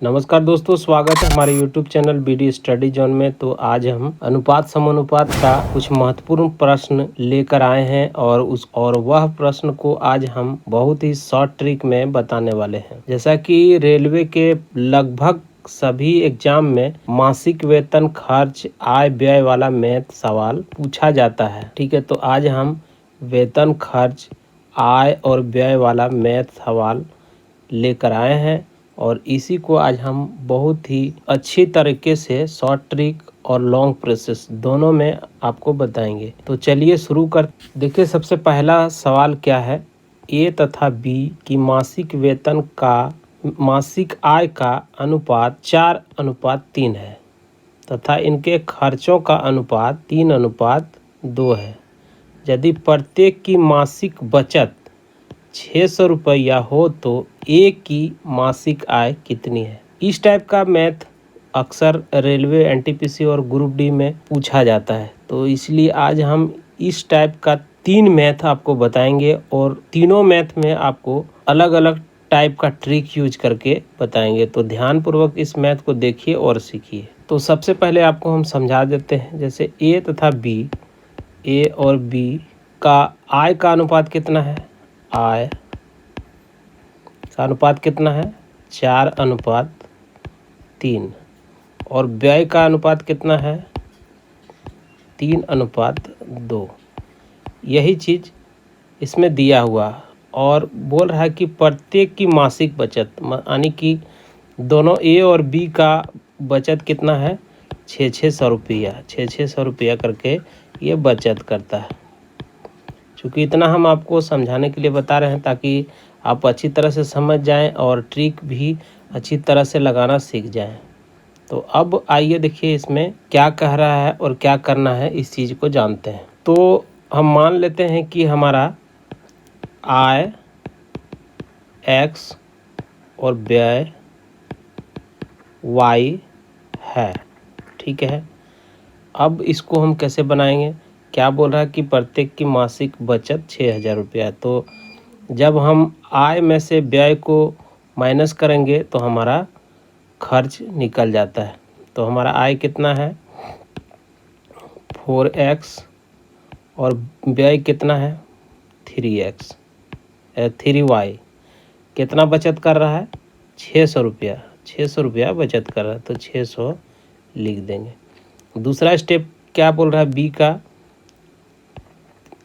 नमस्कार दोस्तों, स्वागत है हमारे YouTube channel BD study zone में। तो आज हम अनुपात समानुपात का कुछ महत्वपूर्ण प्रश्न लेकर आए हैं और वह प्रश्न को आज हम बहुत ही शॉर्ट ट्रिक में बताने वाले हैं। जैसा कि रेलवे के लगभग सभी एग्जाम में मासिक वेतन खर्च आय व्यय वाला मैथ सवाल पूछा जाता है। ठीक है, तो आज हम वेतन खर्च आय और व्यय वाला मैथ सवाल लेकर आए हैं और इसी को आज हम बहुत ही अच्छी तरीके से शॉर्ट ट्रिक और लॉन्ग प्रोसेस दोनों में आपको बताएंगे। तो चलिए शुरू कर। देखिए, सबसे पहला सवाल क्या है। ए तथा बी की मासिक आय का अनुपात 4:3 है तथा इनके खर्चों का अनुपात 3:2 है। यदि प्रत्येक की मासिक बचत 600 रुपया हो तो एक की मासिक आय कितनी है। इस टाइप का मैथ अक्सर रेलवे NTPC और ग्रुप डी में पूछा जाता है, तो इसलिए आज हम इस टाइप का 3 मैथ आपको बताएंगे और तीनों मैथ में आपको अलग अलग टाइप का ट्रिक यूज करके बताएंगे। तो ध्यानपूर्वक इस मैथ को देखिए और सीखिए। तो सबसे पहले आपको हम समझा देते हैं। जैसे ए तथा बी, ए और बी का आय का अनुपात कितना है। आय का अनुपात कितना है 4:3 और व्यय का अनुपात कितना है 3:2। यही चीज़ इसमें दिया हुआ और बोल रहा है कि प्रत्येक की मासिक बचत, यानी कि दोनों ए और बी का बचत कितना है 600 रुपया, 600 रुपया करके ये बचत करता है। चूँकि इतना हम आपको समझाने के लिए बता रहे हैं ताकि आप अच्छी तरह से समझ जाएं और ट्रिक भी अच्छी तरह से लगाना सीख जाएं। तो अब आइए देखिए इसमें क्या कह रहा है और क्या करना है, इस चीज़ को जानते हैं। तो हम मान लेते हैं कि हमारा आय x और व्यय y है। ठीक है, अब इसको हम कैसे बनाएंगे। क्या बोल रहा है कि प्रत्येक की मासिक बचत 6000 रुपया। तो जब हम आय में से व्यय को माइनस करेंगे तो हमारा खर्च निकल जाता है। तो हमारा आय कितना है 4x और व्यय कितना है 3y। कितना बचत कर रहा है 600 रुपया, 600 रुपया बचत कर रहा है, तो 600 लिख देंगे। दूसरा स्टेप क्या बोल रहा है बी का,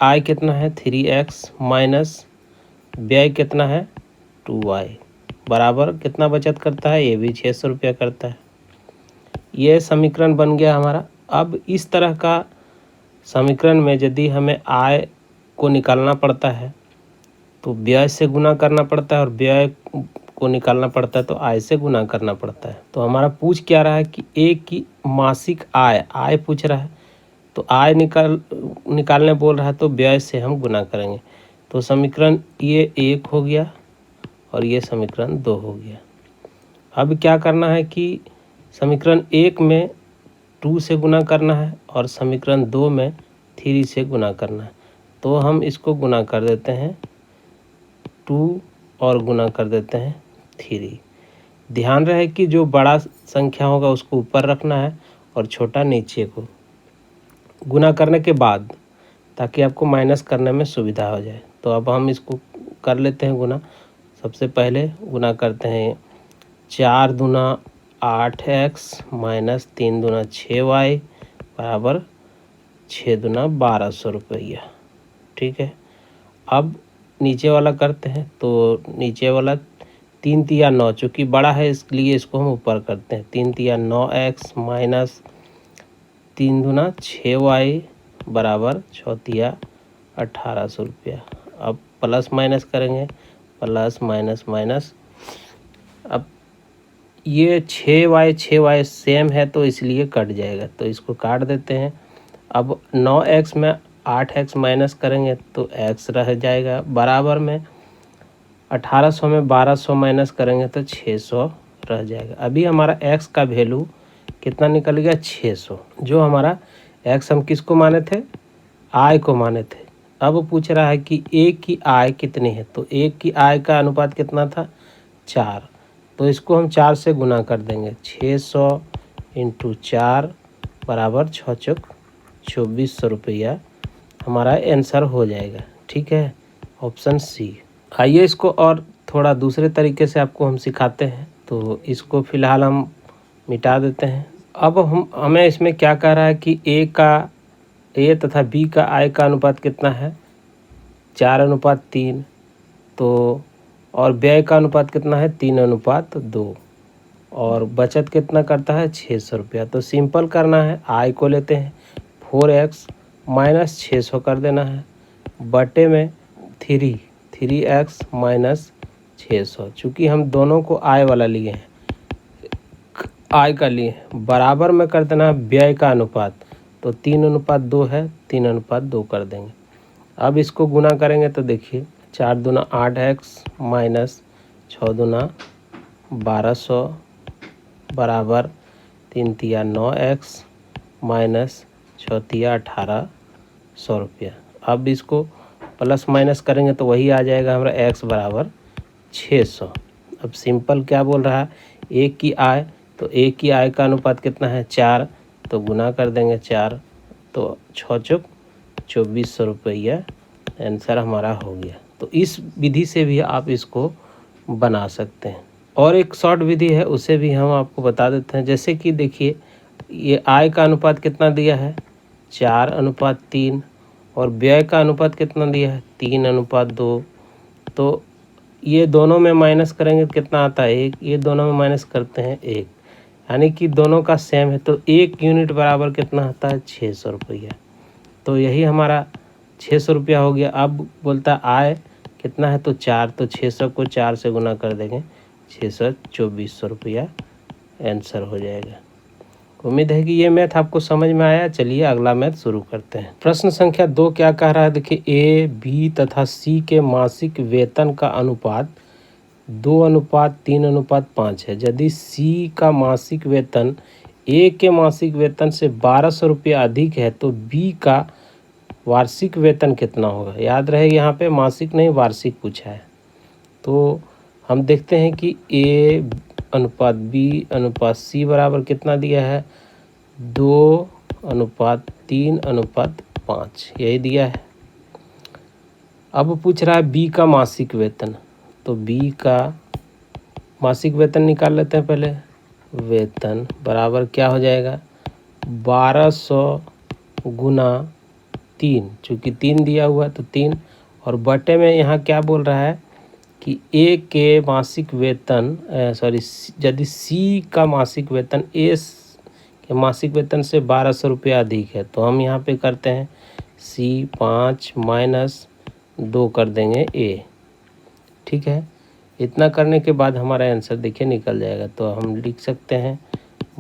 आय कितना है 3x माइनस व्यय कितना है 2y बराबर कितना बचत करता है, ये भी 600 रुपया करता है। ये समीकरण बन गया हमारा। अब इस तरह का समीकरण में यदि हमें आय को निकालना पड़ता है तो व्यय से गुना करना पड़ता है और व्यय को निकालना पड़ता है तो आय से गुना करना पड़ता है। तो हमारा पूछ क्या रहा है कि एक की मासिक आय पूछ रहा है, तो आय निकालने बोल रहा है तो व्यय से हम गुना करेंगे। तो समीकरण ये 1 हो गया और ये समीकरण 2 हो गया। अब क्या करना है कि समीकरण 1 में 2 से गुना करना है और समीकरण 2 में 3 से गुना करना है। तो हम इसको गुना कर देते हैं 2 और गुना कर देते हैं 3। ध्यान रहे कि जो बड़ा संख्या होगा उसको ऊपर रखना है और छोटा नीचे को गुना करने के बाद, ताकि आपको माइनस करने में सुविधा हो जाए। तो अब हम इसको कर लेते हैं गुना। सबसे पहले गुना करते हैं 4 दूना 8x माइनस 3 दूना 6y बराबर 6 दूना 1200 रुपया। ठीक है, अब नीचे वाला करते हैं। तो नीचे वाला 3 तिया 9, चूँकि बड़ा है इसलिए इसको हम ऊपर करते हैं। 3 तिया 9x माइनस 3 दूना 6y बराबर 6 तिया 1800 रुपया। अब प्लस माइनस करेंगे, प्लस माइनस माइनस। अब ये 6y सेम है तो इसलिए कट जाएगा, तो इसको काट देते हैं। अब 9x में 8x माइनस करेंगे तो x रह जाएगा बराबर में 1800 में 1200 माइनस करेंगे तो 600 रह जाएगा। अभी हमारा x का वैल्यू कितना निकल गया 600। जो हमारा x हम किसको माने थे, आय को माने थे। अब पूछ रहा है कि एक की आय कितनी है। तो एक की आय का अनुपात कितना था 4। तो इसको हम 4 से गुना कर देंगे। 600 इंटू 4 बराबर 6 चौक 2400 रुपया हमारा आंसर हो जाएगा। ठीक है, ऑप्शन सी। आइए इसको और थोड़ा दूसरे तरीके से आपको हम सिखाते हैं। तो इसको फ़िलहाल हम मिटा देते हैं। अब हमें इसमें क्या कह रहा है कि ए तथा बी का आय का अनुपात कितना है, 4:3। तो और व्यय का अनुपात कितना है, 3:2। और बचत कितना करता है, 600 रुपया। तो सिंपल करना है, आय को लेते हैं 4x माइनस 600 कर देना है, बटे में 3x माइनस 600। चूँकि हम दोनों को आय वाला लिए हैं, आय का लिए बराबर में कर देना है व्यय का अनुपात। तो 3:2 है, 3:2 कर देंगे। अब इसको गुना करेंगे तो देखिए 4 दूना 8x माइनस 6 दूना 1200 बराबर 3 तिया 9x माइनस 6 तिया 1800 रुपया। अब इसको प्लस माइनस करेंगे तो वही आ जाएगा हमारा x बराबर 600। अब सिंपल क्या बोल रहा है, एक की आय, तो एक की आय का अनुपात कितना है, 4। तो गुना कर देंगे 4, तो 6 चौक 2400 रुपया आंसर हमारा हो गया। तो इस विधि से भी आप इसको बना सकते हैं। और एक शॉर्ट विधि है, उसे भी हम आपको बता देते हैं। जैसे कि देखिए ये आय का अनुपात कितना दिया है, 4:3। और व्यय का अनुपात कितना दिया है, 3:2। तो ये दोनों में माइनस करेंगे तो कितना आता है, 1। ये दोनों में माइनस करते हैं 1, यानी कि दोनों का सेम है। तो 1 यूनिट बराबर कितना आता है, 600 रुपया। तो यही हमारा 600 रुपया हो गया। अब बोलता आय कितना है, तो 4। तो 600 को 4 से गुना कर देंगे, 624 रुपया आंसर हो जाएगा। उम्मीद है कि ये मैथ आपको समझ में आया। चलिए अगला मैथ शुरू करते हैं। प्रश्न संख्या 2 क्या कह रहा है, देखिए ए, बी तथा सी के मासिक वेतन का अनुपात 2:3:5 है। यदि सी का मासिक वेतन ए के मासिक वेतन से 1200 रुपया अधिक है तो बी का वार्षिक वेतन कितना होगा। याद रहे यहाँ पे मासिक नहीं वार्षिक पूछा है। तो हम देखते हैं कि ए अनुपात बी अनुपात सी बराबर कितना दिया है, 2:3:5 यही दिया है। अब पूछ रहा है बी का मासिक वेतन। तो बी का मासिक वेतन निकाल लेते हैं पहले। वेतन बराबर क्या हो जाएगा, 1200 गुना 3, चूँकि 3 दिया हुआ है तो 3। और बटे में यहाँ क्या बोल रहा है कि ए के मासिक वेतन यदि सी का मासिक वेतन ए के मासिक वेतन से 1200 रुपया अधिक है। तो हम यहाँ पे करते हैं सी 5 माइनस 2 कर देंगे ए। ठीक है, इतना करने के बाद हमारा आंसर देखिए निकल जाएगा। तो हम लिख सकते हैं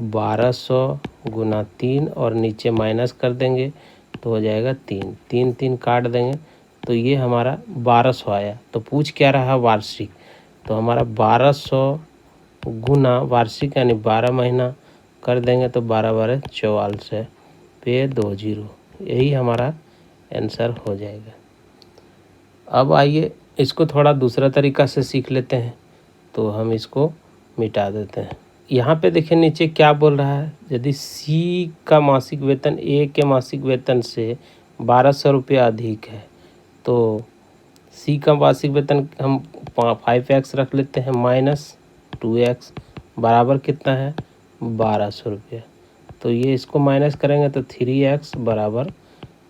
1200 गुना 3 और नीचे माइनस कर देंगे तो हो जाएगा 3, 3 3 काट देंगे तो ये हमारा 1200 आया। तो पूछ क्या रहा, वार्षिक। तो हमारा 1200 गुना वार्षिक यानी 12 महीना कर देंगे तो 12×12 44 पे 20, यही हमारा आंसर हो जाएगा। अब आइए इसको थोड़ा दूसरा तरीका से सीख लेते हैं। तो हम इसको मिटा देते हैं। यहाँ पे देखिए नीचे क्या बोल रहा है, यदि सी का मासिक वेतन ए के मासिक वेतन से 1200 रुपया अधिक है तो सी का मासिक वेतन हम 5x रख लेते हैं माइनस 2x बराबर कितना है, 1200 रुपया। तो ये इसको माइनस करेंगे तो 3x बराबर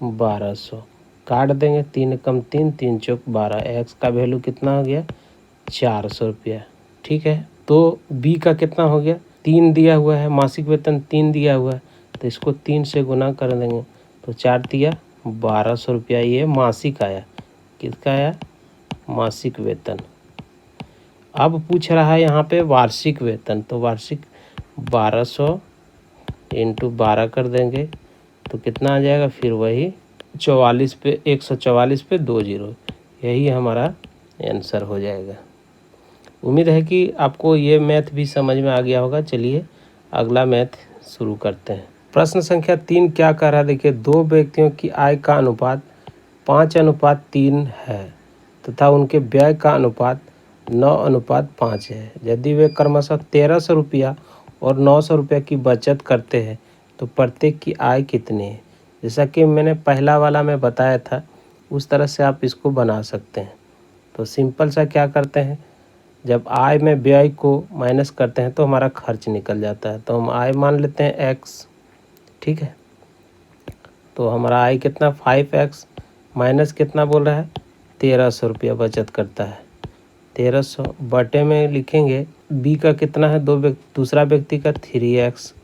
1200 काट देंगे, 3 कम 3, 3 चौक 12, x का वैल्यू कितना हो गया, 400 रुपया। ठीक है, तो बी का कितना हो गया, 3 दिया हुआ है, मासिक वेतन 3 दिया हुआ है तो इसको 3 से गुना कर देंगे तो 4 तिया 1200 रुपया ये मासिक आया। किसका आया, मासिक वेतन। अब पूछ रहा है यहाँ पे वार्षिक वेतन। तो वार्षिक 1200 इंटू 12 कर देंगे तो कितना आ जाएगा, फिर वही 144 पे 20, यही हमारा आंसर हो जाएगा। उम्मीद है कि आपको ये मैथ भी समझ में आ गया होगा। चलिए अगला मैथ शुरू करते हैं। प्रश्न संख्या 3 क्या कह रहा है, देखिए 2 व्यक्तियों की आय का अनुपात 5:3 है तथा उनके व्यय का अनुपात 9:5 है। यदि वे क्रमशः 1300 रुपया और 900 रुपये की बचत करते हैं तो प्रत्येक की आय कितनी है। जैसा कि मैंने पहला वाला में बताया था उस तरह से आप इसको बना सकते हैं। तो सिंपल सा क्या करते हैं, जब आय में व्यय को माइनस करते हैं तो हमारा खर्च निकल जाता है। तो हम आय मान लेते हैं x, ठीक है। तो हमारा आय कितना 5x माइनस कितना बोल रहा है 1300 रुपया बचत करता है। 1300 बटे में लिखेंगे b का कितना है दूसरा व्यक्ति का 3x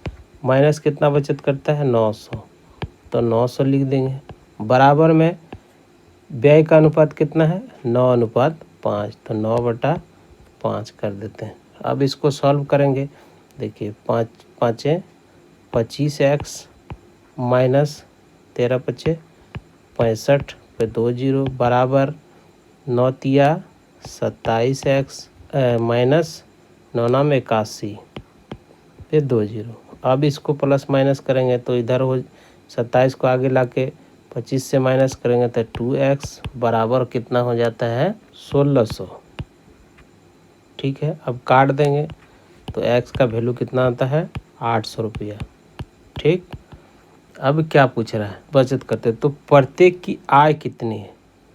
माइनस कितना बचत करता है 900, तो 900 लिख देंगे। बराबर में व्यय का अनुपात कितना है 9:5, तो 9/5 कर देते हैं। अब इसको सॉल्व करेंगे। देखिए 5 5 25x माइनस 13 5 65 पे 2 0 बराबर 9 तिया 27x माइनस 9 9 81 पे 2 0। अब इसको प्लस माइनस करेंगे तो इधर हो 27 को आगे लाके 25 से माइनस करेंगे तो 2x बराबर कितना हो जाता है 1600, ठीक है। अब काट देंगे तो x का वैल्यू कितना आता है 800 रुपया, ठीक। अब क्या पूछ रहा है बचत करते तो प्रत्येक की आय कितनी है।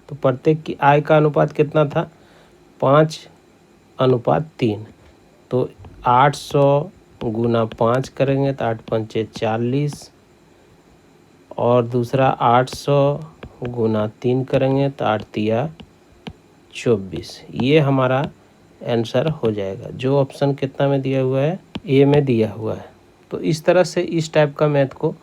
तो प्रत्येक की आय का अनुपात कितना था 5:3, तो 800 गुना 5 करेंगे तो 8 पंचे 40 और दूसरा 800 गुना 3 करेंगे तो 8 तिया 24। ये हमारा आंसर हो जाएगा। जो ऑप्शन कितना में दिया हुआ है ए में दिया हुआ है। तो इस तरह से इस टाइप का मैथ को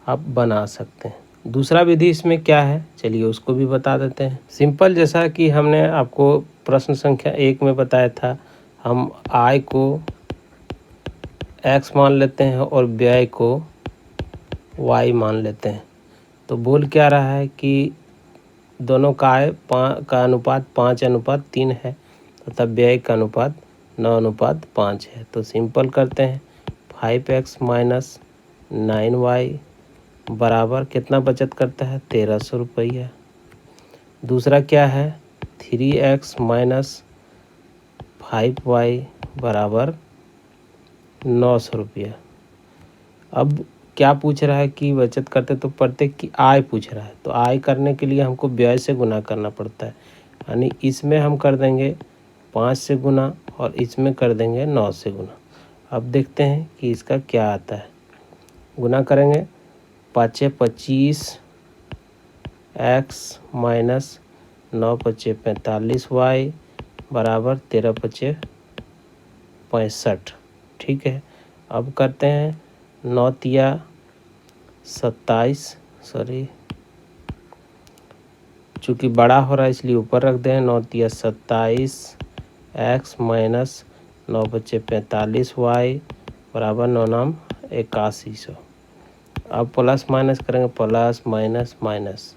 आप बना सकते हैं। दूसरा विधि इसमें क्या है चलिए उसको भी बता देते हैं। सिंपल, जैसा कि हमने आपको प्रश्न संख्या 1 में बताया था, हम आय को x मान लेते हैं और व्यय को y मान लेते हैं। तो बोल क्या रहा है कि दोनों का आय का अनुपात 5:3 है तथा व्यय का अनुपात 9:5 है। तो सिंपल करते हैं 5x माइनस 9y बराबर कितना बचत करता है 1300 रुपया। दूसरा क्या है 3x माइनस 5y बराबर 900 रुपया। अब क्या पूछ रहा है कि बचत करते तो प्रत्येक की आय पूछ रहा है। तो आय करने के लिए हमको व्यय से गुना करना पड़ता है, यानी इसमें हम कर देंगे 5 से गुना और इसमें कर देंगे 9 से गुना। अब देखते हैं कि इसका क्या आता है। गुना करेंगे 5 25 x माइनस 9 5 45y बराबर 13 5 65, ठीक है। अब करते हैं 9 तिया 27, चूँकि बड़ा हो रहा है इसलिए ऊपर रख दें। 9 तिया 27 x माइनस 9 5 45y बराबर 9 9 8100। अब प्लस माइनस करेंगे प्लस माइनस माइनस,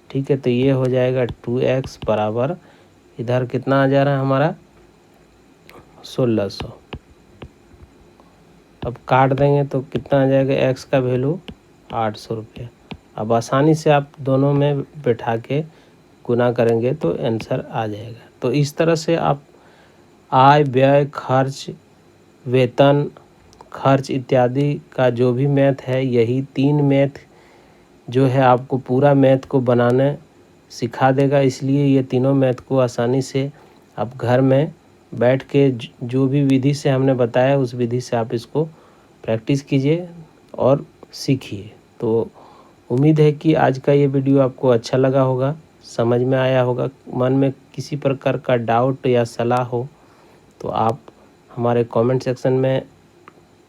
ठीक है। तो ये हो जाएगा 2x बराबर इधर कितना आ जा रहा है हमारा 1600। अब काट देंगे तो कितना आ जाएगा x का वैल्यू 800 रुपया। अब आसानी से आप दोनों में बैठा के गुना करेंगे तो आंसर आ जाएगा। तो इस तरह से आप आय व्यय खर्च वेतन खर्च इत्यादि का जो भी मैथ है, यही 3 मैथ जो है आपको पूरा मैथ को बनाने सिखा देगा। इसलिए ये तीनों मैथ को आसानी से आप घर में बैठ के जो भी विधि से हमने बताया उस विधि से आप इसको प्रैक्टिस कीजिए और सीखिए। तो उम्मीद है कि आज का ये वीडियो आपको अच्छा लगा होगा, समझ में आया होगा। मन में किसी प्रकार का डाउट या सलाह हो तो आप हमारे कमेंट सेक्शन में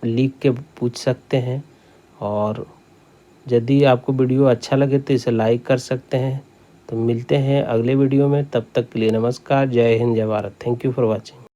लिख के पूछ सकते हैं, और यदि आपको वीडियो अच्छा लगे तो इसे लाइक कर सकते हैं। तो मिलते हैं अगले वीडियो में, तब तक के लिए नमस्कार, जय हिंद, जय Bharat. Thank you for watching.